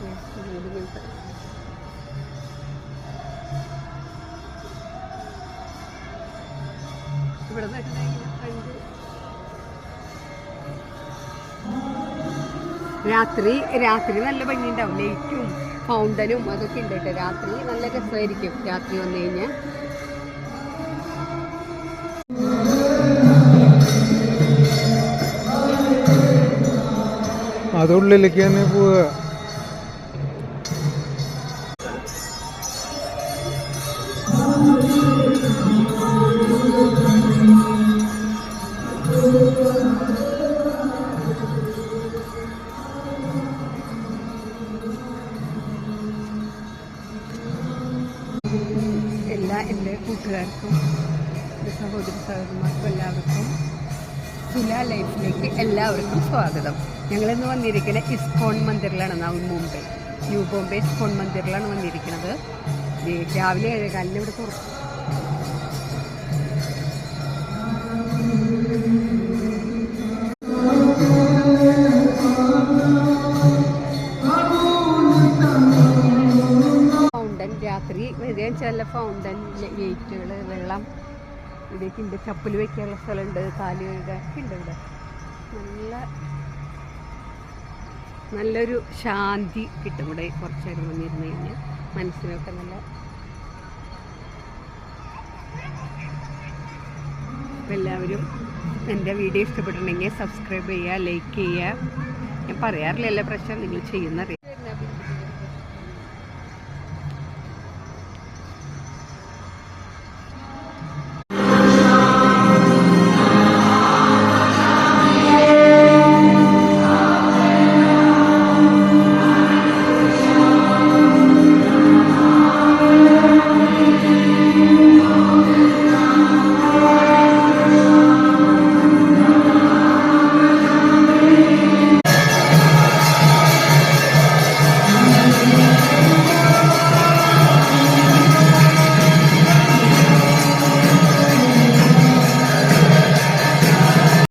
ഇവിടെ രാത്രി നല്ല ഭംഗിയുണ്ടാവും. ലൈറ്റും ഫൗണ്ടനും അതൊക്കെ ഉണ്ട് കേട്ടോ. രാത്രി നല്ല രസമായിരിക്കും രാത്രി വന്നു കഴിഞ്ഞാൽ. അതുള്ളിലേക്ക് തന്നെ പോവുക. എൻ്റെ കൂട്ടുകാർക്കും സഹോദരി സഹോദരന്മാർക്കും എല്ലാവർക്കും സുല ലൈഫിലേക്ക് എല്ലാവർക്കും സ്വാഗതം. ഞങ്ങളിന്ന് വന്നിരിക്കുന്നത് ഇസ്കോൺ മന്ദിറിലാണ്. മുംബൈ ന്യൂ ബോംബെ ഇസ്കോൺ മന്ദിറിലാണ് വന്നിരിക്കുന്നത്. രാവിലെ 7:15 ഇവിടെ തുറക്കും. രാത്രി വരികയും ചില ഫൗണ്ടൻ ലൈറ്റുകൾ, വെള്ളം ഇവിടേക്കുണ്ട്. ചപ്പൽ വയ്ക്കാനുള്ള സ്ഥലമുണ്ട്, കാല് കഴുകാനൊക്കെ ഉണ്ട്. ഇവിടെ നല്ലൊരു ശാന്തി കിട്ടും. ഇവിടെ കുറച്ച് നേരം വന്നിരുന്നു കഴിഞ്ഞാൽ മനസ്സിനൊക്കെ നല്ല. എല്ലാവരും എൻ്റെ വീഡിയോ ഇഷ്ടപ്പെട്ടിട്ടുണ്ടെങ്കിൽ സബ്സ്ക്രൈബ് ചെയ്യുക, ലൈക്ക് ചെയ്യുക. ഞാൻ പറയാറില്ല എല്ലാ പ്രശ്നം നിങ്ങൾ ചെയ്യുന്ന